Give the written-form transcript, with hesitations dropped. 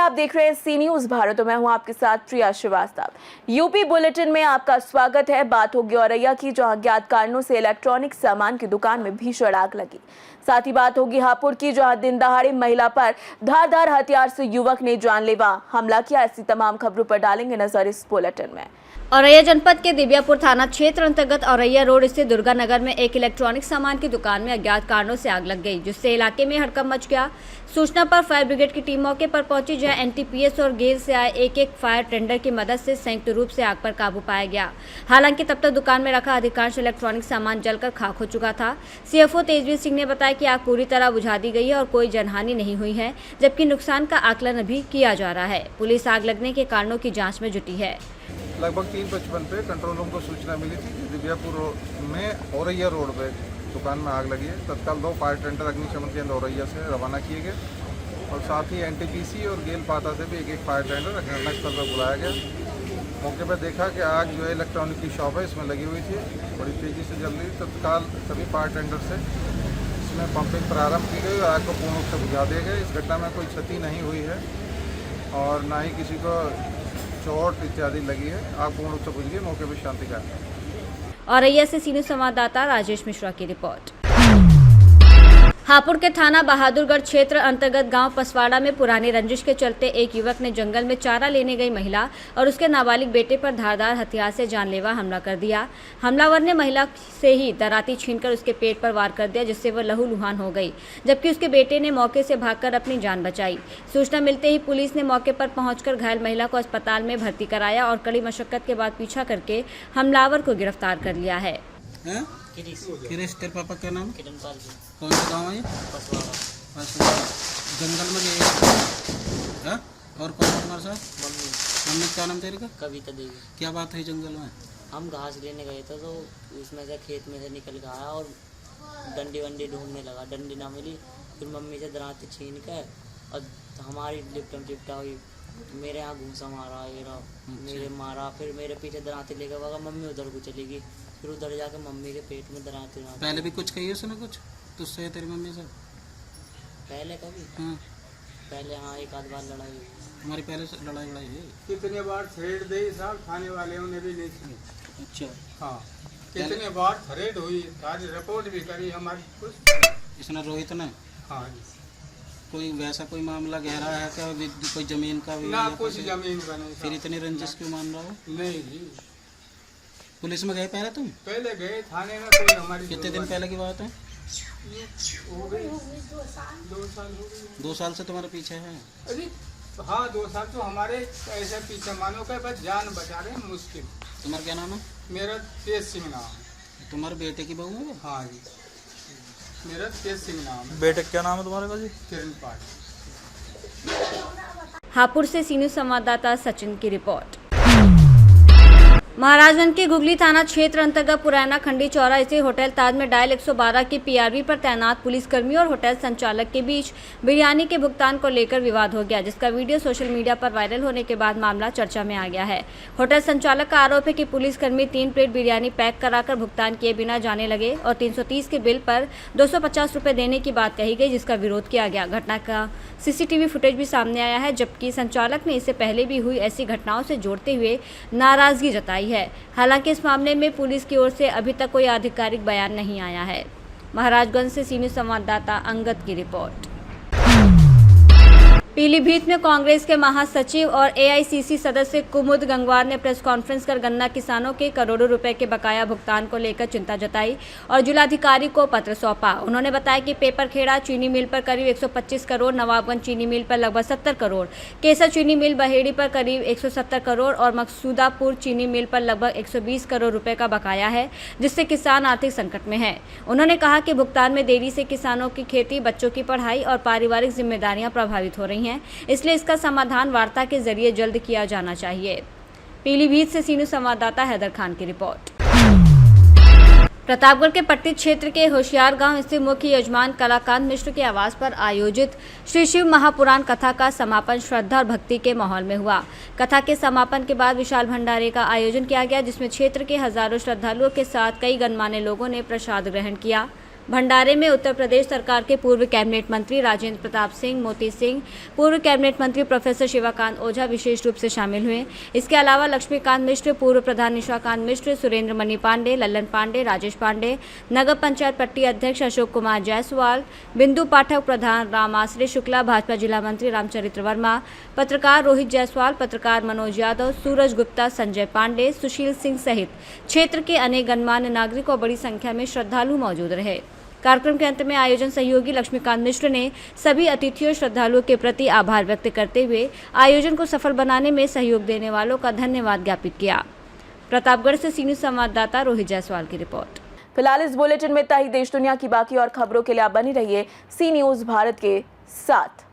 आप देख रहे हैं सी न्यूज भारत और मैं हूं आपके साथ प्रिया श्रीवास्तव। यूपी बुलेटिन में आपका स्वागत है। बात होगी औरैया की, जहां अज्ञात कारणों से इलेक्ट्रॉनिक सामान की दुकान में भीषण आग लगी। साथ ही बात होगी हापुड़ की, जहां दिन दहाड़े महिला पर धारदार हथियार से युवक ने जानलेवा हमला किया। ऐसी तमाम खबरों पर डालेंगे नजर इस बुलेटिन में। औरैया जनपद के दिव्यापुर थाना क्षेत्र अंतर्गत औरैया रोड स्थित दुर्गा नगर में एक इलेक्ट्रॉनिक सामान की दुकान में अज्ञात कारणों से आग लग गई, जिससे इलाके में हड़कंप मच गया। सूचना पर फायर ब्रिगेड की टीम मौके पर पहुंची, जहां एनटीपीएस और गेल से आए एक फायर टेंडर की मदद से संयुक्त रूप से आग पर काबू पाया गया। हालांकि तब तक दुकान में रखा अधिकांश इलेक्ट्रॉनिक सामान जलकर खाक हो चुका था। सीएफओ तेजवीर सिंह ने बताया कि आग पूरी तरह बुझा दी गई है और कोई जनहानि नहीं हुई है, जबकि नुकसान का आकलन अभी किया जा रहा है। पुलिस आग लगने के कारणों की जाँच में जुटी है। लगभग 3:55 पे कंट्रोल रूम को सूचना मिली थी कि दिव्यापुर में औरैया रोड पे दुकान में आग लगी है। तत्काल 2 फायर टेंडर अग्निशमन केंद्र औरैया से रवाना किए गए और साथ ही एनटीपीसी और गेल पाता से भी एक फायर टेंडर घटनास्थल पर बुलाया गया। मौके पर देखा कि आग जो है इलेक्ट्रॉनिक की शॉप है इसमें लगी हुई थी, बड़ी तेज़ी से जल रही। तत्काल सभी फायर टेंडर से इसमें पंपिंग प्रारंभ की गई और आग को पूर्ण रूप से बुझा दिया गया। इस घटना में कोई क्षति नहीं हुई है और ना ही किसी को चोट इत्यादि लगी है। आग पूर्ण रूप से बुझ गई, मौके पर शांति का। औरैया से सीनियर संवाददाता राजेश मिश्रा की रिपोर्ट। हापुड़ के थाना बहादुरगढ़ क्षेत्र अंतर्गत गांव पसवाड़ा में पुरानी रंजिश के चलते एक युवक ने जंगल में चारा लेने गई महिला और उसके नाबालिग बेटे पर धारदार हथियार से जानलेवा हमला कर दिया। हमलावर ने महिला से ही दराती छीनकर उसके पेट पर वार कर दिया, जिससे वह लहूलुहान हो गई, जबकि उसके बेटे ने मौके से भागकर अपनी जान बचाई। सूचना मिलते ही पुलिस ने मौके पर पहुंचकर घायल महिला को अस्पताल में भर्ती कराया और कड़ी मशक्कत के बाद पीछा करके हमलावर को गिरफ्तार कर लिया है। किरिश, तेरे पापा क्या नाम? किरणपाल जी। कौन सा गाँव है? पसवाड़ा। जंगल में गए हाँ? और कौन तुम्हारे साथ? मम्मी। मम्मी क्या नाम तेरे का? कविता देवी। क्या बात है जंगल में? हम घास लेने गए थे तो उसमें से खेत में से निकल के आया और डंडी वंडी ढूंढने लगा। डंडी ना मिली, फिर मम्मी से दराती छीन के और हमारी लिपटा हुई मेरे यहाँ घूसा मारा, मेरे मारा, फिर मेरे पीछे दराती लेकर भागा। मम्मी उधर को चली गई, फिर उधर जाके मम्मी के पेट में दराती। पहले भी कुछ कही उसने कुछ तुझसे तेरी मम्मी से? पहले कभी? हाँ, पहले हाँ, एक आध बार लड़ाई हुई। हमारी पहले से लड़ाई है? कितने बार थ्रेड दी साहब, थाने वालों ने भी नहीं सुनी। अच्छा हाँ, कितने बार थ्रेड हुई, सारी रिपोर्ट भी करी हमारी कुछ। इसने रोहित ने? हाँ जी। कोई वैसा कोई मामला गहरा है क्या? कोई जमीन का भी? ना कुछ जमीन का नहीं। फिर इतनी रंजिश क्यों मान रहा हो? नहीं जी, पुलिस में गए पहले तुम? पहले गए थाने में, कोई हमारी कितने दिन पहले की बात है? हो गई 2 साल हो गए। 2 साल से तुम्हारे पीछे है? अरे हाँ, 2 साल तो हमारे ऐसे पीछे मानो का, बस जान बचा रहे हैं मुश्किल। तुम्हारा क्या नाम है? मेरा तेज सिंह नाम है। तुम्हारे बेटे की बहू है? हाँ जी, मेरा तेज सिंह नाम है। बेटे क्या नाम है तुम्हारे का जी? किरणपाल। हापुड़ से सीनियर संवाददाता सचिन की रिपोर्ट। महाराजगंज के घुगली थाना क्षेत्र अंतर्गत पुराना खंडी चौरा स्थित होटल ताज में डायल 112 की पीआरवी पर तैनात पुलिसकर्मी और होटल संचालक के बीच बिरयानी के भुगतान को लेकर विवाद हो गया, जिसका वीडियो सोशल मीडिया पर वायरल होने के बाद मामला चर्चा में आ गया है। होटल संचालक का आरोप है कि पुलिसकर्मी 3 प्लेट बिरयानी पैक कराकर भुगतान किए बिना जाने लगे और 330 के बिल पर 250 रुपये देने की बात कही गई, जिसका विरोध किया गया। घटना का सीसीटीवी फुटेज भी सामने आया है, जबकि संचालक ने इसे पहले भी हुई ऐसी घटनाओं से जोड़ते हुए नाराजगी जताई है। हालांकि इस मामले में पुलिस की ओर से अभी तक कोई आधिकारिक बयान नहीं आया है। महाराजगंज से सीनियर संवाददाता अंगद की रिपोर्ट। पीलीभीत में कांग्रेस के महासचिव और एआईसीसी सदस्य कुमुद गंगवार ने प्रेस कॉन्फ्रेंस कर गन्ना किसानों के करोड़ों रुपए के बकाया भुगतान को लेकर चिंता जताई और जिलाधिकारी को पत्र सौंपा। उन्होंने बताया कि पेपरखेड़ा चीनी मिल पर करीब 125 करोड़, नवाबगंज चीनी मिल पर लगभग 70 करोड़, केसर चीनी मिल बहेड़ी पर करीब 170 करोड़ और मकसूदापुर चीनी मिल पर लगभग 120 करोड़ रुपए का बकाया है, जिससे किसान आर्थिक संकट में है। उन्होंने कहा कि भुगतान में देरी से किसानों की खेती, बच्चों की पढ़ाई और पारिवारिक जिम्मेदारियां प्रभावित हो रही हैं, इसलिए इसका समाधान वार्ता के जरिए जल्द किया जाना चाहिए। पीलीभीत से सीनियर संवाददाता हैदर खान की रिपोर्ट। प्रतापगढ़ के पट्टी क्षेत्र के होशियार गांव स्थित मुख्य यजमान कलाकांत मिश्र के आवास पर आयोजित श्री शिव महापुराण कथा का समापन श्रद्धा और भक्ति के माहौल में हुआ। कथा के समापन के बाद विशाल भंडारे का आयोजन किया गया, जिसमें क्षेत्र के हजारों श्रद्धालुओं के साथ कई गणमान्य लोगों ने प्रसाद ग्रहण किया। भंडारे में उत्तर प्रदेश सरकार के पूर्व कैबिनेट मंत्री राजेंद्र प्रताप सिंह, मोती सिंह, पूर्व कैबिनेट मंत्री प्रोफेसर शिवाकांत ओझा विशेष रूप से शामिल हुए। इसके अलावा लक्ष्मीकांत मिश्र, पूर्व प्रधान निशाकांत मिश्र, सुरेंद्र मणि पांडे, लल्लन पांडे, राजेश पांडे, नगर पंचायत पट्टी अध्यक्ष अशोक कुमार जायसवाल, बिंदु पाठक, प्रधान राम आश्रय शुक्ला, भाजपा जिला मंत्री रामचरित्र वर्मा, पत्रकार रोहित जायसवाल, पत्रकार मनोज यादव, सूरज गुप्ता, संजय पांडे, सुशील सिंह सहित क्षेत्र के अनेक गणमान्य नागरिक और बड़ी संख्या में श्रद्धालु मौजूद रहे। कार्यक्रम के अंत में आयोजन सहयोगी लक्ष्मीकांत मिश्र ने सभी अतिथियों श्रद्धालुओं के प्रति आभार व्यक्त करते हुए आयोजन को सफल बनाने में सहयोग देने वालों का धन्यवाद ज्ञापित किया। प्रतापगढ़ से सी न्यूज़ संवाददाता रोहित जायसवाल की रिपोर्ट। फिलहाल इस बुलेटिन में इतना ही। देश दुनिया की बाकी और खबरों के लिए आप बनी रहिए सी न्यूज़ भारत के साथ।